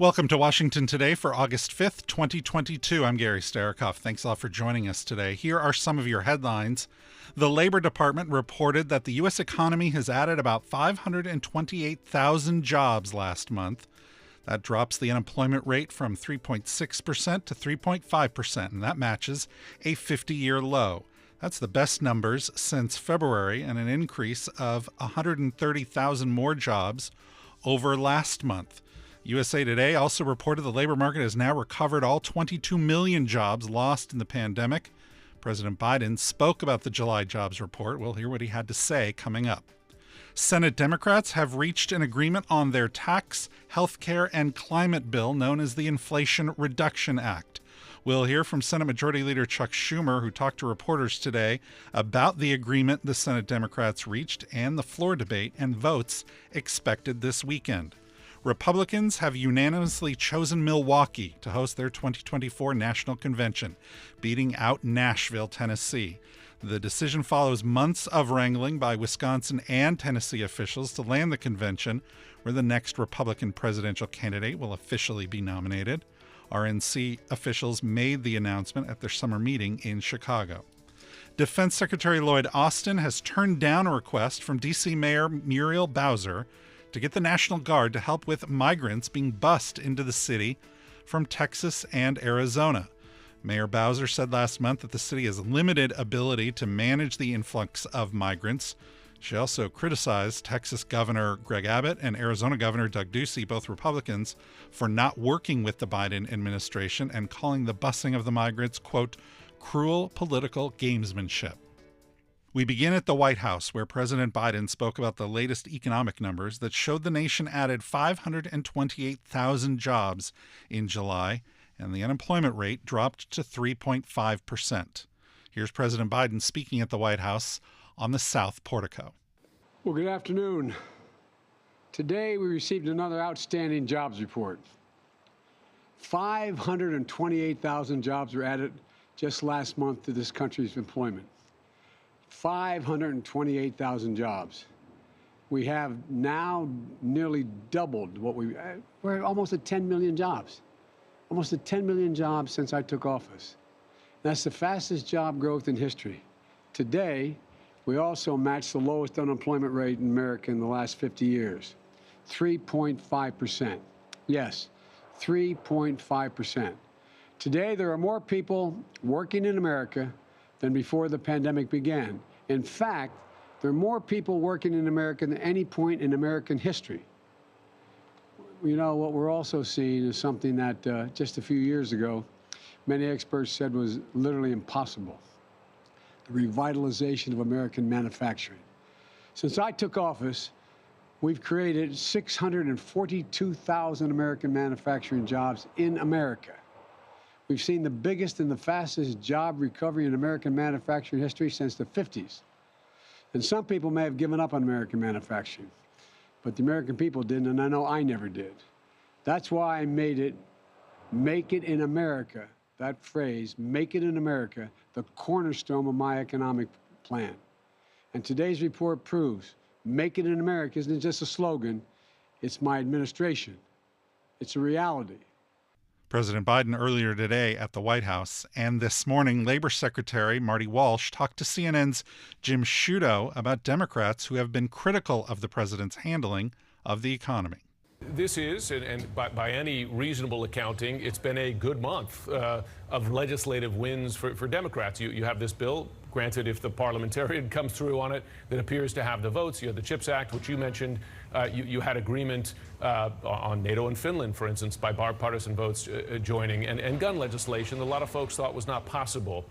Welcome to Washington Today for August 5th, 2022. I'm Gary Starikoff. Thanks a lot for joining us today. Here are some of your headlines. The Labor Department reported that the U.S. economy has added about 528,000 jobs last month. That drops the unemployment rate from 3.6% to 3.5%, and that matches a 50-year low. That's the best numbers since February and an increase of 130,000 more jobs over last month. USA Today also reported the labor market has now recovered all 22 million jobs lost in the pandemic. President Biden spoke about the July jobs report. We'll hear what he had to say coming up. Senate Democrats have reached an agreement on their tax, health care, and climate bill known as the Inflation Reduction Act. We'll hear from Senate Majority Leader Chuck Schumer, who talked to reporters today about the agreement the Senate Democrats reached and the floor debate and votes expected this weekend. Republicans have unanimously chosen Milwaukee to host their 2024 National Convention, beating out Nashville, Tennessee. The decision follows months of wrangling by Wisconsin and Tennessee officials to land the convention, where the next Republican presidential candidate will officially be nominated. RNC officials made the announcement at their summer meeting in Chicago. Defense Secretary Lloyd Austin has turned down a request from D.C. Mayor Muriel Bowser to get the National Guard to help with migrants being bused into the city from Texas and Arizona. Mayor Bowser said last month that the city has limited ability to manage the influx of migrants. She also criticized Texas Governor Greg Abbott and Arizona Governor Doug Ducey, both Republicans, for not working with the Biden administration and calling the busing of the migrants, quote, cruel political gamesmanship. We begin at the White House, where President Biden spoke about the latest economic numbers that showed the nation added 528,000 jobs in July, and the unemployment rate dropped to 3.5%. Here's President Biden speaking at the White House on the South Portico. Well, good afternoon. Today we received another outstanding jobs report. 528,000 jobs were added just last month to this country's employment. 528,000 jobs. We have now nearly doubled what we're almost at 10 million jobs. Almost at 10 million jobs since I took office. That's the fastest job growth in history. Today, we also matched the lowest unemployment rate in America in the last 50 years, 3.5%. Yes, 3.5%. Today, there are more people working in America than before the pandemic began. In fact, there are more people working in America than any point in American history. You know, what we're also seeing is something that just a few years ago, many experts said was literally impossible: the revitalization of American manufacturing. Since I took office, we've created 642,000 American manufacturing jobs in America. We've seen the biggest and the fastest job recovery in American manufacturing history since the 50s. And some people may have given up on American manufacturing, but the American people didn't, and I know I never did. That's why I made it, make it in America, that phrase, make it in America, the cornerstone of my economic plan. And today's report proves make it in America isn't just a slogan, it's my administration. It's a reality. President Biden earlier today at the White House, and this morning, Labor Secretary Marty Walsh talked to CNN's Jim Sciutto about Democrats who have been critical of the president's handling of the economy. This is, and by any reasonable accounting, it's been a good month of legislative wins for Democrats. You have this bill, granted, if the parliamentarian comes through on it, that appears to have the votes. You have the CHIPS Act, which you mentioned. You had agreement on NATO and Finland, for instance, by bipartisan votes joining, and gun legislation that a lot of folks thought was not possible.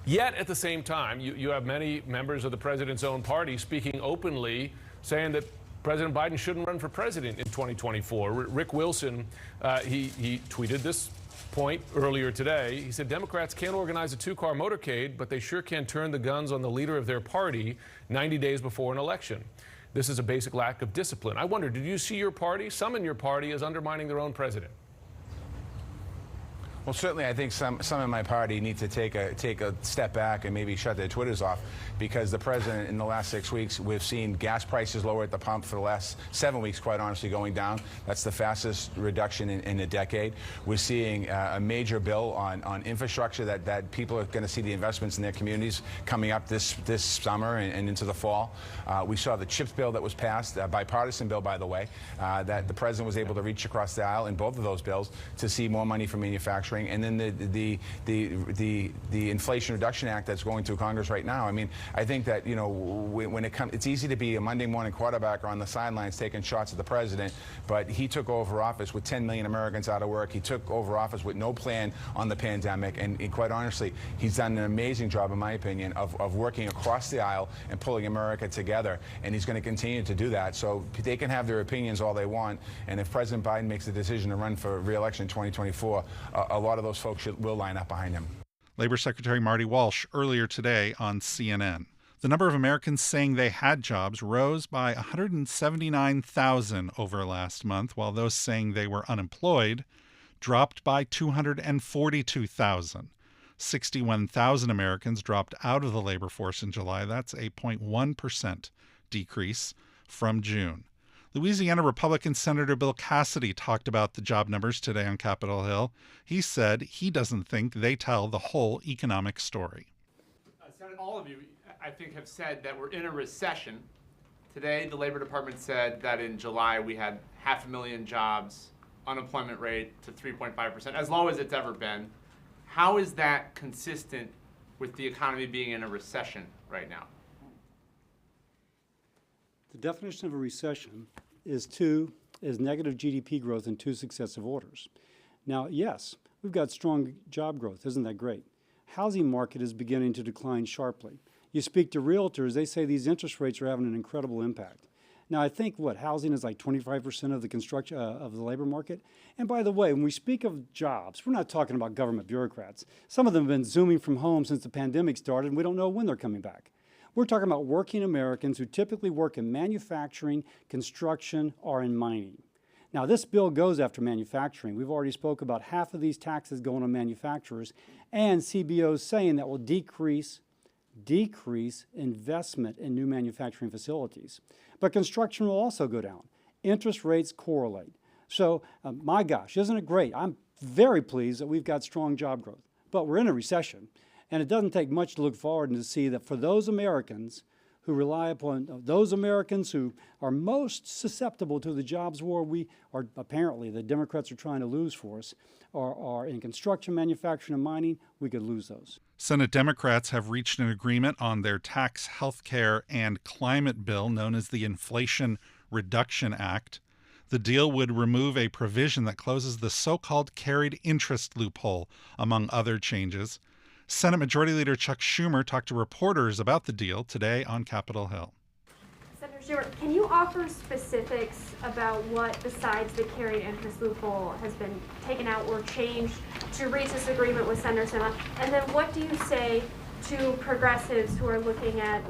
Yet, at the same time, you have many members of the president's own party speaking openly, saying that President Biden shouldn't run for president in 2024. Rick Wilson, he tweeted this point earlier today. He said Democrats can't organize a two-car motorcade, but they sure can turn the guns on the leader of their party 90 days before an election. This is a basic lack of discipline. I wonder, did you see your party, some in your party, as undermining their own president? Well, certainly, I think some in my party need to take a step back and maybe shut their Twitters off, because the president, in the last 6 weeks, we've seen gas prices lower at the pump for the last 7 weeks, quite honestly, going down. That's the fastest reduction in a decade. We're seeing a major bill on infrastructure that people are going to see the investments in their communities coming up this summer and into the fall. We saw the CHIPS bill that was passed, a bipartisan bill, by the way, that the president was able to reach across the aisle in both of those bills to see more money for manufacturing. And then the Inflation Reduction Act that's going through Congress right now. I mean, I think that, you know, when it comes, it's easy to be a Monday morning quarterback or on the sidelines taking shots at the president, but he took over office with 10 million Americans out of work. He took over office with no plan on the pandemic, and quite honestly, he's done an amazing job, in my opinion, of working across the aisle and pulling America together, and he's going to continue to do that. So they can have their opinions all they want, and if President Biden makes the decision to run for re-election in 2024, a lot of those folks will line up behind him. Labor Secretary Marty Walsh earlier today on CNN. The number of Americans saying they had jobs rose by 179,000 over last month, while those saying they were unemployed dropped by 242,000. 61,000 Americans dropped out of the labor force in July. That's a 0.1% decrease from June. Louisiana Republican Senator Bill Cassidy talked about the job numbers today on Capitol Hill. He said he doesn't think they tell the whole economic story. Senator, all of you, I think, have said that we're in a recession. Today, the Labor Department said that in July we had 500,000 jobs, unemployment rate to 3.5%, as low as it's ever been. How is that consistent with the economy being in a recession right now? The definition of a recession is negative GDP growth in 2 successive orders. Now, yes, we've got strong job growth. Isn't that great? Housing market is beginning to decline sharply. You speak to realtors, they say these interest rates are having an incredible impact. Now, I think housing is like 25% of the construction of the labor market. And by the way, when we speak of jobs, we're not talking about government bureaucrats. Some of them have been zooming from home since the pandemic started, and we don't know when they're coming back. We're talking about working Americans who typically work in manufacturing, construction, or in mining. Now, this bill goes after manufacturing. We've already spoke about half of these taxes going on manufacturers, and CBO's saying that will decrease investment in new manufacturing facilities. But construction will also go down. Interest rates correlate. So, my gosh, isn't it great? I'm very pleased that we've got strong job growth, but we're in a recession. And it doesn't take much to look forward and to see that for those Americans who rely upon, those Americans who are most susceptible to the jobs war apparently the Democrats are trying to lose for us, are in construction, manufacturing, and mining, we could lose those. Senate Democrats have reached an agreement on their tax, health care, and climate bill known as the Inflation Reduction Act. The deal would remove a provision that closes the so-called carried interest loophole, among other changes. Senate Majority Leader Chuck Schumer talked to reporters about the deal today on Capitol Hill. Senator Schumer, can you offer specifics about what, besides the carried interest loophole, has been taken out or changed to reach this agreement with Senator Sinema? And then what do you say to progressives who are looking at,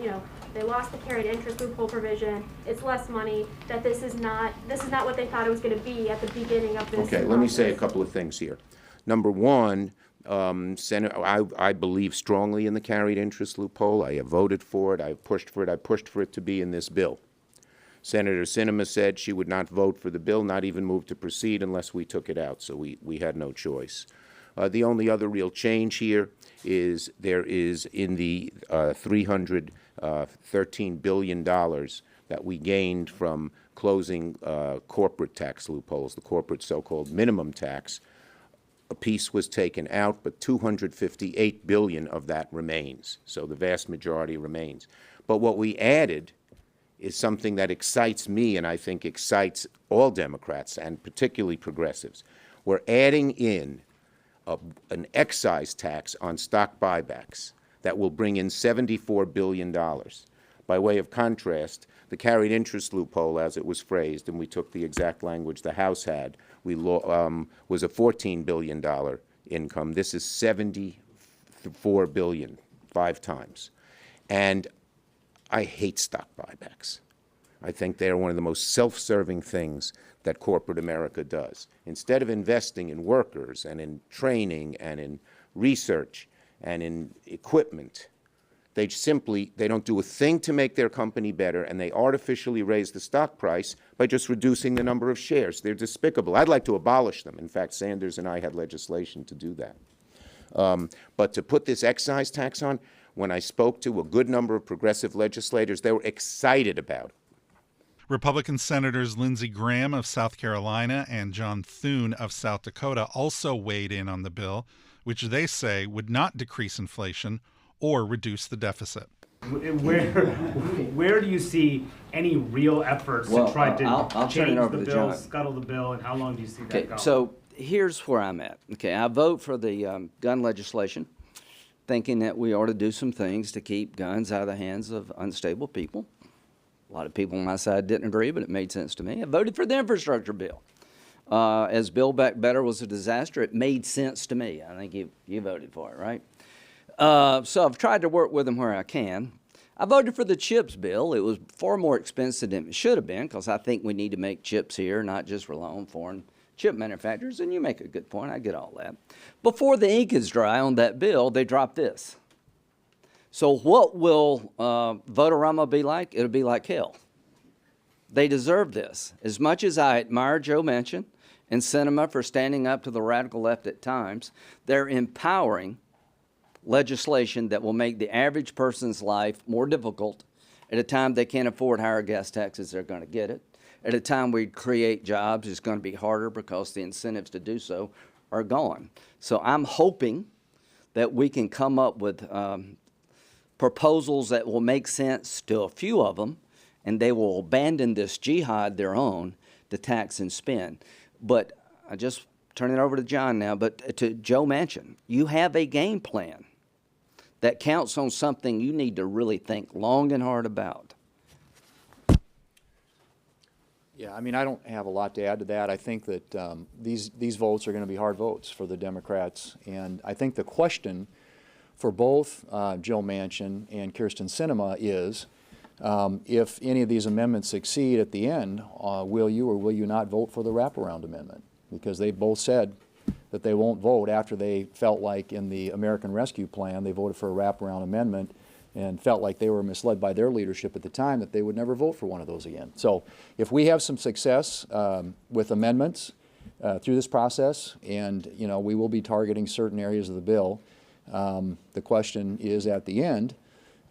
they lost the carried interest loophole provision, it's less money, that this is not what they thought it was going to be at the beginning of this Okay, let me say a couple of things here. Number one, Senator, I believe strongly in the carried interest loophole. I have voted for it. I've pushed for it. I pushed for it to be in this bill. Senator Sinema said she would not vote for the bill, not even move to proceed unless we took it out, so we had no choice. The only other real change here is there is in the $313 billion that we gained from closing corporate tax loopholes, the corporate so-called minimum tax. A piece was taken out, but $258 billion of that remains. So the vast majority remains. But what we added is something that excites me and I think excites all Democrats and particularly progressives. We're adding in an excise tax on stock buybacks that will bring in $74 billion. By way of contrast, the carried interest loophole, as it was phrased, and we took the exact language the House had, was a $14 billion income. This is $74 billion, 5 times. And I hate stock buybacks. I think they are one of the most self-serving things that corporate America does. Instead of investing in workers and in training and in research and in equipment, they don't do a thing to make their company better, and they artificially raise the stock price by just reducing the number of shares. They're despicable. I'd like to abolish them. In fact, Sanders and I had legislation to do that. But to put this excise tax on, when I spoke to a good number of progressive legislators, they were excited about it. Republican Senators Lindsey Graham of South Carolina and John Thune of South Dakota also weighed in on the bill, which they say would not decrease inflation or reduce the deficit. Where do you see any real efforts to try to I'll change turn it over the to bill, John. scuttle the bill, and how long do you see that going? So here's where I'm at. Okay, I vote for the gun legislation, thinking that we ought to do some things to keep guns out of the hands of unstable people. A lot of people on my side didn't agree, but it made sense to me. I voted for the infrastructure bill. As Build Back Better was a disaster, it made sense to me. I think you voted for it, right? So I've tried to work with them where I can. I voted for the CHIPS bill. It was far more expensive than it should have been because I think we need to make chips here, not just rely on foreign chip manufacturers. And you make a good point. I get all that. Before the ink is dry on that bill, they drop this. So what will vote-a-rama be like? It'll be like hell. They deserve this. As much as I admire Joe Manchin and Sinema for standing up to the radical left at times, they're empowering legislation that will make the average person's life more difficult at a time they can't afford higher gas taxes. They're going to get it. At a time we create jobs, it's going to be harder because the incentives to do so are gone. So I'm hoping that we can come up with proposals that will make sense to a few of them, and they will abandon this jihad they're on to tax and spend. But I just turn it over to John now, but to Joe Manchin, you have a game plan that counts on something you need to really think long and hard about. Yeah, I mean, I don't have a lot to add to that. I think that these votes are going to be hard votes for the Democrats, and I think the question for both Joe Manchin and Kyrsten Sinema is, if any of these amendments succeed at the end, will you or will you not vote for the wraparound amendment? Because they both said that they won't vote after they felt like in the American Rescue Plan they voted for a wraparound amendment and felt like they were misled by their leadership at the time that they would never vote for one of those again. So if we have some success with amendments through this process, and we will be targeting certain areas of the bill, the question is at the end,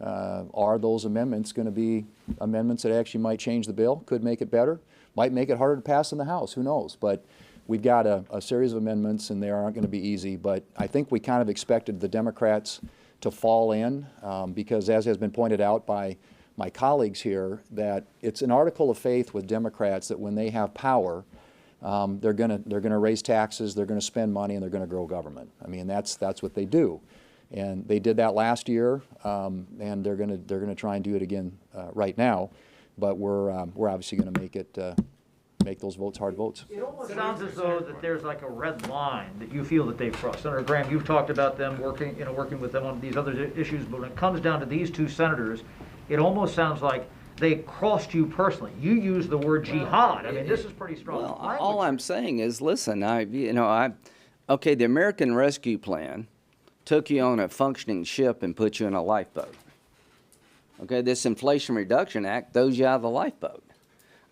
are those amendments going to be amendments that actually might change the bill, could make it better, might make it harder to pass in the House, who knows? But we've got a series of amendments, and they aren't going to be easy. But I think we kind of expected the Democrats to fall in because, as has been pointed out by my colleagues here, that it's an article of faith with Democrats that when they have power, they're going to raise taxes, they're going to spend money, and they're going to grow government. I mean, that's what they do, and they did that last year, and they're going to try and do it again right now. But we're obviously going to make those votes hard votes. It almost sounds as though that there's like a red line that you feel that they've crossed. Senator Graham, you've talked about them working with them on these other issues, but when it comes down to these two senators, it almost sounds like they crossed you personally. You used the word jihad. I mean, this is pretty strong. Well, all I'm saying is, listen, okay, the American Rescue Plan took you on a functioning ship and put you in a lifeboat. Okay, this Inflation Reduction Act throws you out of the lifeboat.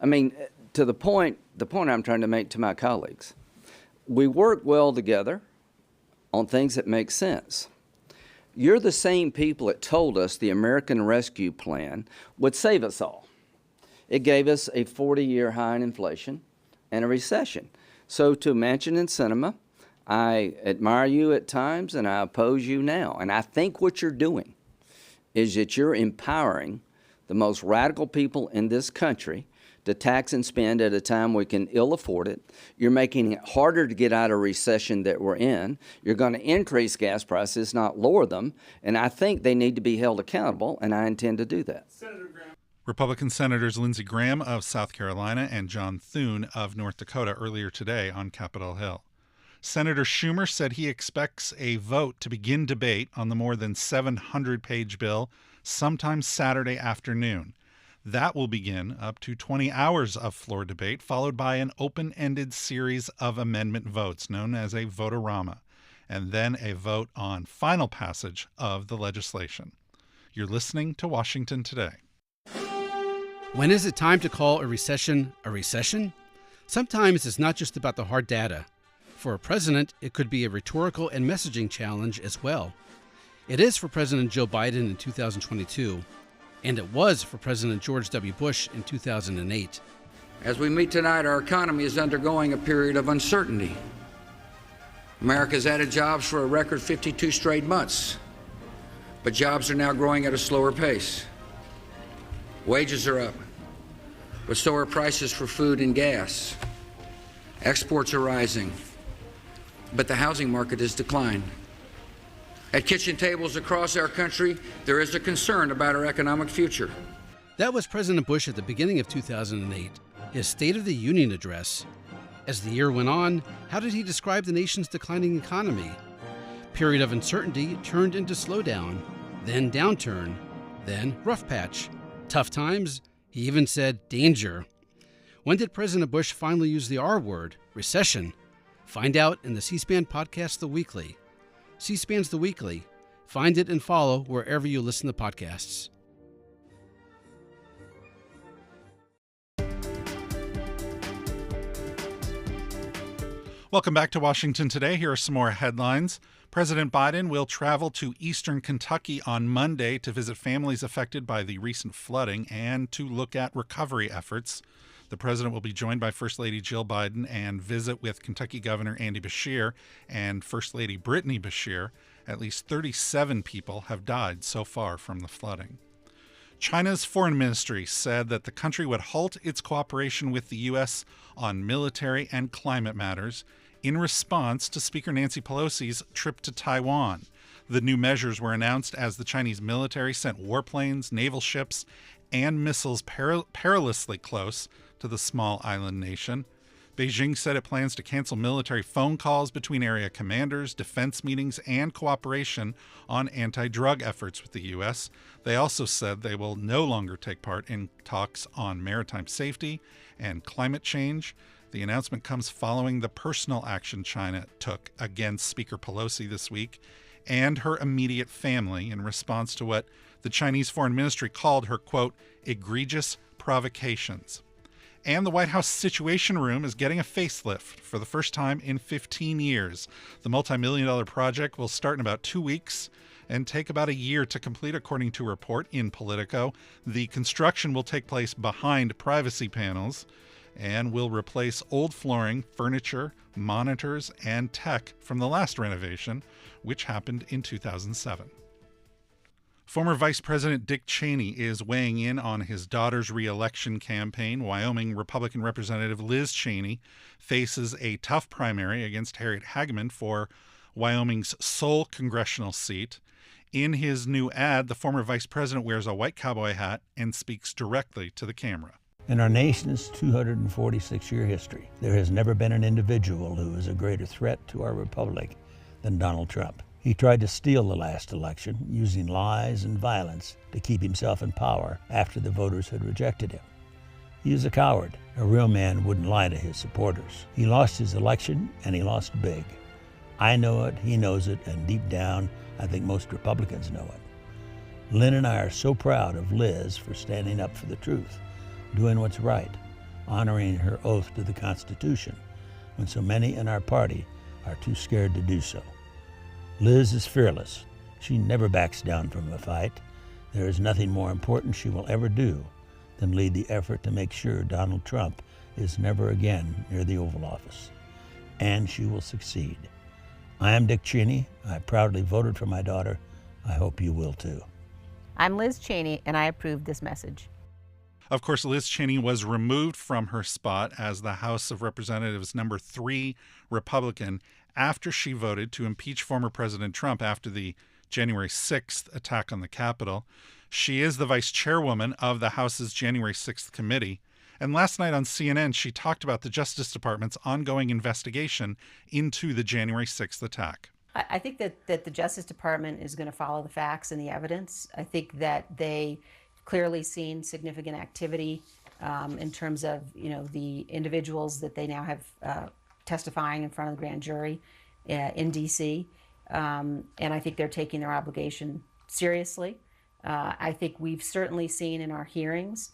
I mean, to the point I'm trying to make to my colleagues, we work well together on things that make sense. You're the same people that told us the American Rescue Plan would save us all. It gave us a 40-year high in inflation and a recession. So to Manchin and Sinema, I admire you at times and I oppose you now. And I think what you're doing is that you're empowering the most radical people in this country to tax and spend at a time we can ill afford it. You're making it harder to get out of recession that we're in. You're going to increase gas prices, not lower them. And I think they need to be held accountable, and I intend to do that. Republican Senators Lindsey Graham of South Carolina and John Thune of North Dakota earlier today on Capitol Hill. Senator Schumer said he expects a vote to begin debate on the more than 700-page bill sometime Saturday afternoon. That will begin up to 20 hours of floor debate, followed by an open-ended series of amendment votes known as a vote-a-rama, and then a vote on final passage of the legislation. You're listening to Washington Today. When is it time to call a recession a recession? Sometimes it's not just about the hard data. For a president, it could be a rhetorical and messaging challenge as well. It is for President Joe Biden in 2022, and it was for President George W. Bush in 2008. As we meet tonight, our economy is undergoing a period of uncertainty. America's added jobs for a record 52 straight months, but jobs are now growing at a slower pace. Wages are up, but so are prices for food and gas. Exports are rising, but the housing market has declined. At kitchen tables across our country, there is a concern about our economic future. That was President Bush at the beginning of 2008, his State of the Union address. As the year went on, how did he describe the nation's declining economy? Period of uncertainty turned into slowdown, then downturn, then rough patch. Tough times, he even said danger. When did President Bush finally use the R word, recession? Find out in the C-SPAN podcast, The Weekly. C-SPAN's The Weekly. Find it and follow wherever you listen to podcasts. Welcome back to Washington Today. Here are some more headlines. President Biden will travel to eastern Kentucky on Monday to visit families affected by the recent flooding and to look at recovery efforts. The president will be joined by First Lady Jill Biden and visit with Kentucky Governor Andy Beshear and First Lady Brittany Beshear. At least 37 people have died so far from the flooding. China's foreign ministry said that the country would halt its cooperation with the U.S. on military and climate matters in response to Speaker Nancy Pelosi's trip to Taiwan. The new measures were announced as the Chinese military sent warplanes, naval ships, and missiles perilously close to the small island nation. Beijing said it plans to cancel military phone calls between area commanders, defense meetings, and cooperation on anti-drug efforts with the U.S. They also said they will no longer take part in talks on maritime safety and climate change. The announcement comes following the personal action China took against Speaker Pelosi this week and her immediate family in response to what the Chinese Foreign Ministry called her, quote, egregious provocations. And the White House Situation Room is getting a facelift for the first time in 15 years. The multi-million-dollar project will start in about 2 weeks and take about a year to complete, according to a report in Politico. The construction will take place behind privacy panels and will replace old flooring, furniture, monitors, and tech from the last renovation, which happened in 2007. Former Vice President Dick Cheney is weighing in on his daughter's re-election campaign. Wyoming Republican Representative Liz Cheney faces a tough primary against Harriet Hageman for Wyoming's sole congressional seat. In his new ad, the former vice president wears a white cowboy hat and speaks directly to the camera. In our nation's 246-year history, there has never been an individual who is a greater threat to our republic than Donald Trump. He tried to steal the last election using lies and violence to keep himself in power after the voters had rejected him. He is a coward. A real man wouldn't lie to his supporters. He lost his election, and he lost big. I know it, he knows it, and deep down, I think most Republicans know it. Lynn and I are so proud of Liz for standing up for the truth, doing what's right, honoring her oath to the Constitution, when so many in our party are too scared to do so. Liz is fearless. She never backs down from a fight. There is nothing more important she will ever do than lead the effort to make sure Donald Trump is never again near the Oval Office. And she will succeed. I am Dick Cheney. I proudly voted for my daughter. I hope you will too. I'm Liz Cheney, and I approve this message. Of course, Liz Cheney was removed from her spot as the House of Representatives number 3 Republican after she voted to impeach former President Trump after the January 6th attack on the Capitol. She is the vice chairwoman of the House's January 6th committee. And last night on CNN, she talked about the Justice Department's ongoing investigation into the January 6th attack. I think that the Justice Department is going to follow the facts and the evidence. I think that they clearly seen significant activity in terms of, the individuals that they now have testifying in front of the grand jury in D.C. And I think they're taking their obligation seriously. I think we've certainly seen in our hearings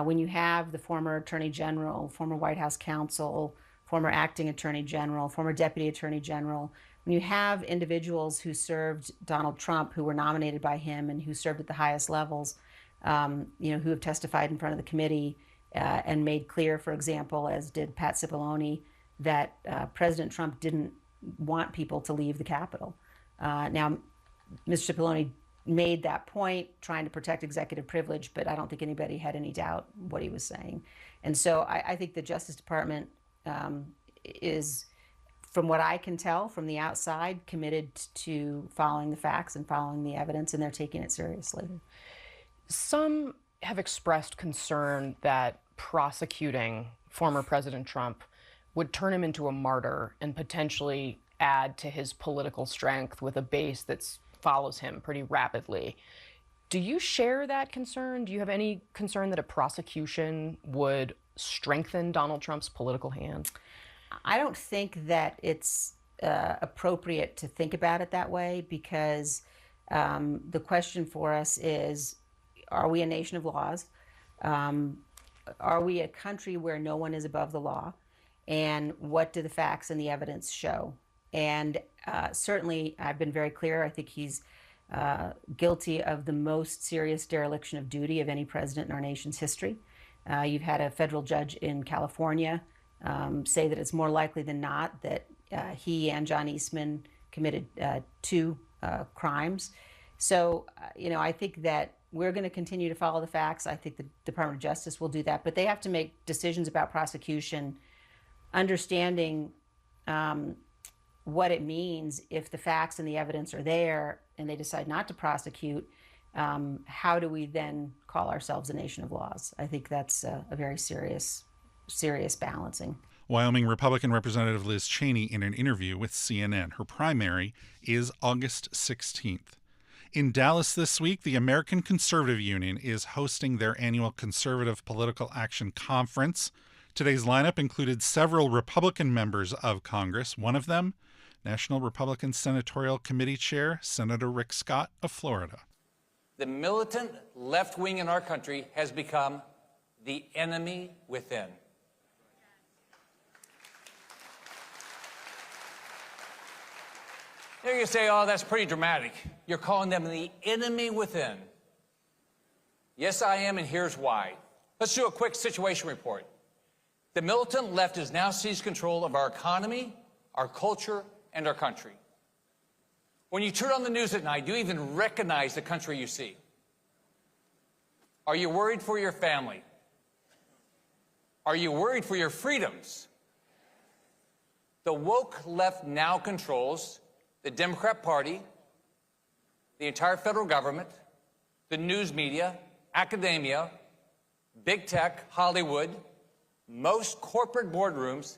when you have the former Attorney General, former White House counsel, former acting Attorney General, former Deputy Attorney General, when you have individuals who served Donald Trump, who were nominated by him and who served at the highest levels, who have testified in front of the committee and made clear, for example, as did Pat Cipollone, that President Trump didn't want people to leave the Capitol. Now, Mr. Cipollone made that point, trying to protect executive privilege, but I don't think anybody had any doubt what he was saying. And so I think the Justice Department is, from what I can tell from the outside, committed to following the facts and following the evidence, and they're taking it seriously. Some have expressed concern that prosecuting former President Trump would turn him into a martyr and potentially add to his political strength with a base that follows him pretty rapidly. Do you share that concern? Do you have any concern that a prosecution would strengthen Donald Trump's political hand? I don't think that it's appropriate to think about it that way, because the question for us is, are we a nation of laws? Are we a country where no one is above the law? And what do the facts and the evidence show? And certainly, I've been very clear, I think he's guilty of the most serious dereliction of duty of any president in our nation's history. You've had a federal judge in California say that it's more likely than not that he and John Eastman committed two crimes. So, I think that we're going to continue to follow the facts. I think the Department of Justice will do that, but they have to make decisions about prosecution, understanding what it means if the facts and the evidence are there and they decide not to prosecute. How do we then call ourselves a nation of laws? I think that's a very serious balancing. Wyoming Republican Representative Liz Cheney in an interview with CNN. Her primary is August 16th. In Dallas this week, the American Conservative Union is hosting their annual Conservative Political Action Conference. Today's lineup included several Republican members of Congress, one of them, National Republican Senatorial Committee Chair Senator Rick Scott of Florida. The militant left wing in our country has become the enemy within. There you say, oh, that's pretty dramatic. You're calling them the enemy within. Yes, I am, and here's why. Let's do a quick situation report. The militant left has now seized control of our economy, our culture, and our country. When you turn on the news at night, do you even recognize the country you see? Are you worried for your family? Are you worried for your freedoms? The woke left now controls the Democrat Party, the entire federal government, the news media, academia, big tech, Hollywood, most corporate boardrooms,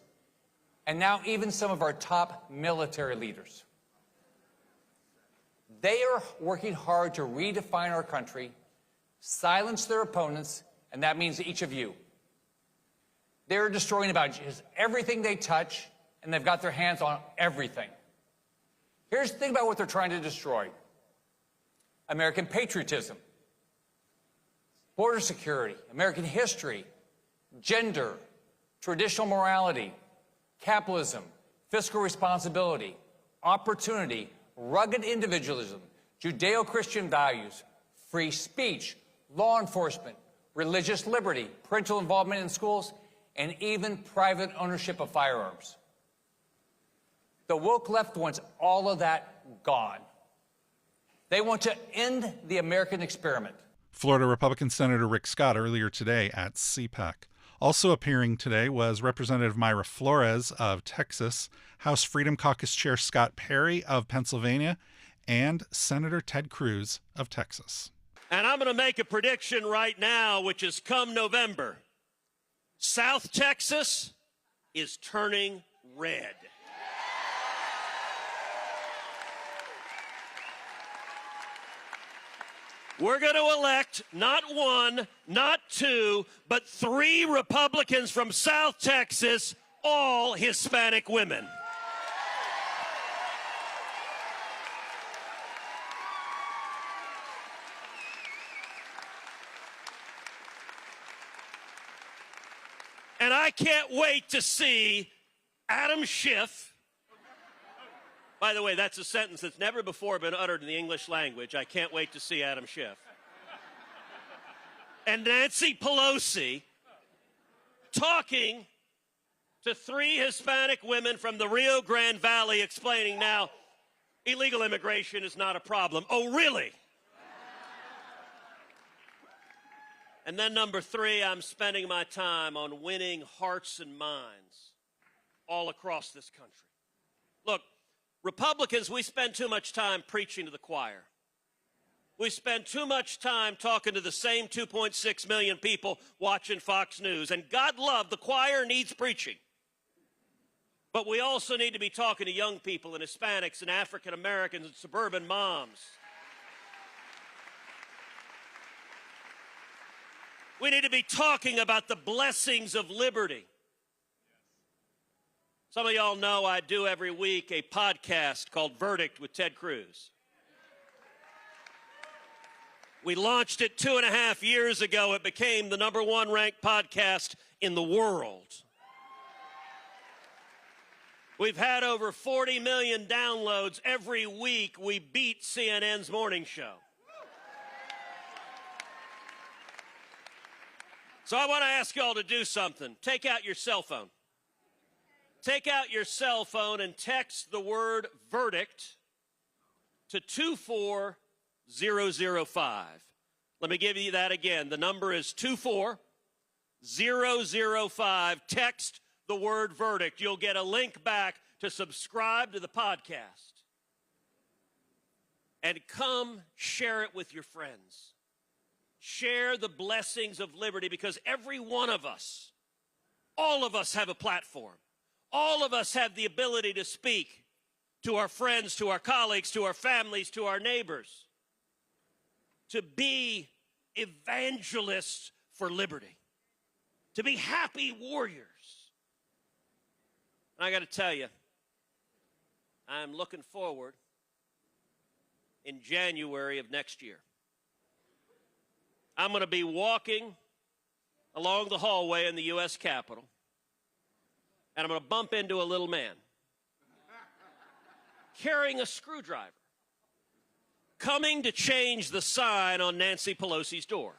and now even some of our top military leaders. They are working hard to redefine our country, silence their opponents, and that means each of you. They're destroying about just everything they touch, and they've got their hands on everything. Here's the thing about what they're trying to destroy: American patriotism, border security, American history, gender, traditional morality, capitalism, fiscal responsibility, opportunity, rugged individualism, Judeo-Christian values, free speech, law enforcement, religious liberty, parental involvement in schools, and even private ownership of firearms. The woke left wants all of that gone. They want to end the American experiment. Florida Republican Senator Rick Scott earlier today at CPAC. Also appearing today was Representative Mayra Flores of Texas, House Freedom Caucus Chair Scott Perry of Pennsylvania, and Senator Ted Cruz of Texas. And I'm going to make a prediction right now, which is come November, South Texas is turning red. We're going to elect not one, not two, but 3 Republicans from South Texas, all Hispanic women. And I can't wait to see Adam Schiff. By the way, that's a sentence that's never before been uttered in the English language. I can't wait to see Adam Schiff. And Nancy Pelosi talking to 3 Hispanic women from the Rio Grande Valley explaining now illegal immigration is not a problem. Oh, really? And then number 3, I'm spending my time on winning hearts and minds all across this country. Look, Republicans, we spend too much time preaching to the choir. We spend too much time talking to the same 2.6 million people watching Fox News. And God love, the choir needs preaching. But we also need to be talking to young people and Hispanics and African Americans and suburban moms. We need to be talking about the blessings of liberty. Some of y'all know I do every week a podcast called Verdict with Ted Cruz. We launched it 2.5 years ago. It became the #1 ranked podcast in the world. We've had over 40 million downloads every week. We beat CNN's morning show. So I want to ask y'all to do something. Take out your cell phone. Take out your cell phone and text the word verdict to 24005. Let me give you that again. The number is 24005. Text the word verdict. You'll get a link back to subscribe to the podcast. And come share it with your friends. Share the blessings of liberty, because every one of us, all of us have a platform. All of us have the ability to speak to our friends, to our colleagues, to our families, to our neighbors, to be evangelists for liberty, to be happy warriors. And I got to tell you, I'm looking forward in January of next year. I'm going to be walking along the hallway in the U.S. Capitol, and I'm going to bump into a little man carrying a screwdriver, coming to change the sign on Nancy Pelosi's door.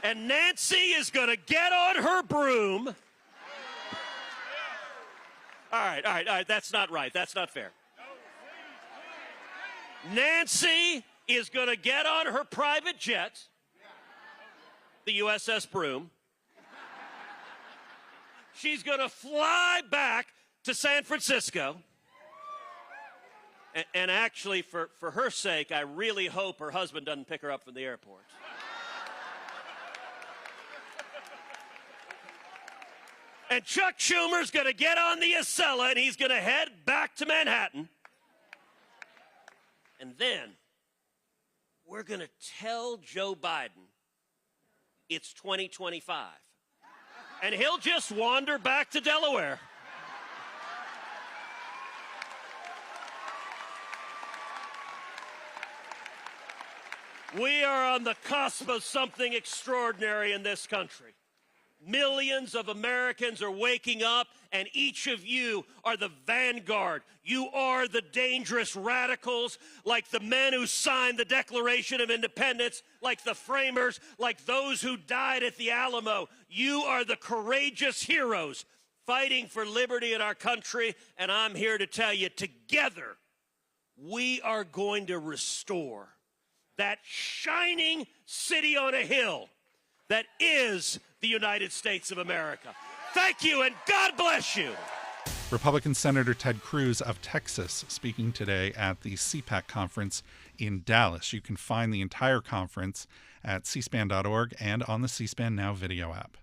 And Nancy is going to get on her broom. All right, that's not right. That's not fair. Nancy is going to get on her private jet, the USS Broom. She's going to fly back to San Francisco. And actually, for her sake, I really hope her husband doesn't pick her up from the airport. And Chuck Schumer's going to get on the Acela, and he's going to head back to Manhattan. And then we're going to tell Joe Biden it's 2025. And he'll just wander back to Delaware. We are on the cusp of something extraordinary in this country. Millions of Americans are waking up, and each of you are the vanguard. You are the dangerous radicals, like the men who signed the Declaration of Independence, like the framers, like those who died at the Alamo. You are the courageous heroes fighting for liberty in our country, and I'm here to tell you, together, we are going to restore that shining city on a hill that is the United States of America. Thank you, and God bless you. Republican Senator Ted Cruz of Texas speaking today at the CPAC conference in Dallas. You can find the entire conference at cspan.org and on the C-SPAN Now video app.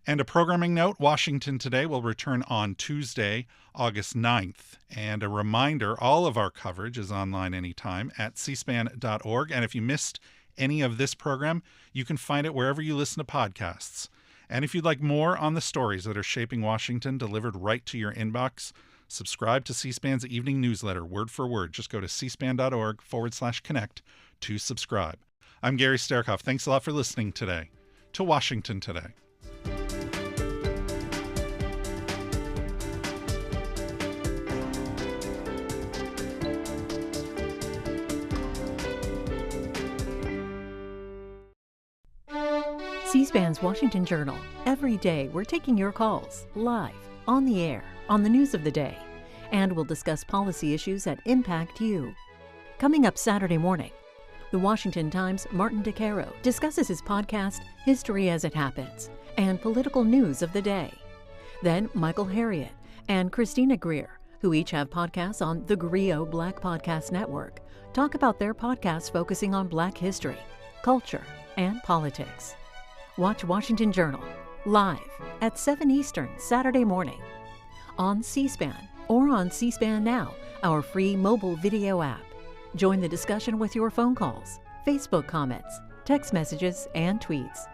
And a programming note, Washington Today will return on Tuesday, August 9th. And a reminder, all of our coverage is online anytime at cspan.org. And if you missed any of this program, you can find it wherever you listen to podcasts. And if you'd like more on the stories that are shaping Washington delivered right to your inbox, subscribe to C-SPAN's evening newsletter, word for word. Just go to cspan.org/connect to subscribe. I'm Gary Sterkoff. Thanks a lot for listening today to Washington Today. C-SPAN's Washington Journal. Every day we're taking your calls, live, on the air, on the news of the day. And we'll discuss policy issues that impact you. Coming up Saturday morning, the Washington Times' Martin DeCaro discusses his podcast, History as It Happens, and political news of the day. Then Michael Harriot and Christina Greer, who each have podcasts on the Grio Black Podcast Network, talk about their podcasts focusing on Black history, culture, and politics. Watch Washington Journal live at 7 Eastern Saturday morning on C-SPAN or on C-SPAN Now, our free mobile video app. Join the discussion with your phone calls, Facebook comments, text messages, and tweets.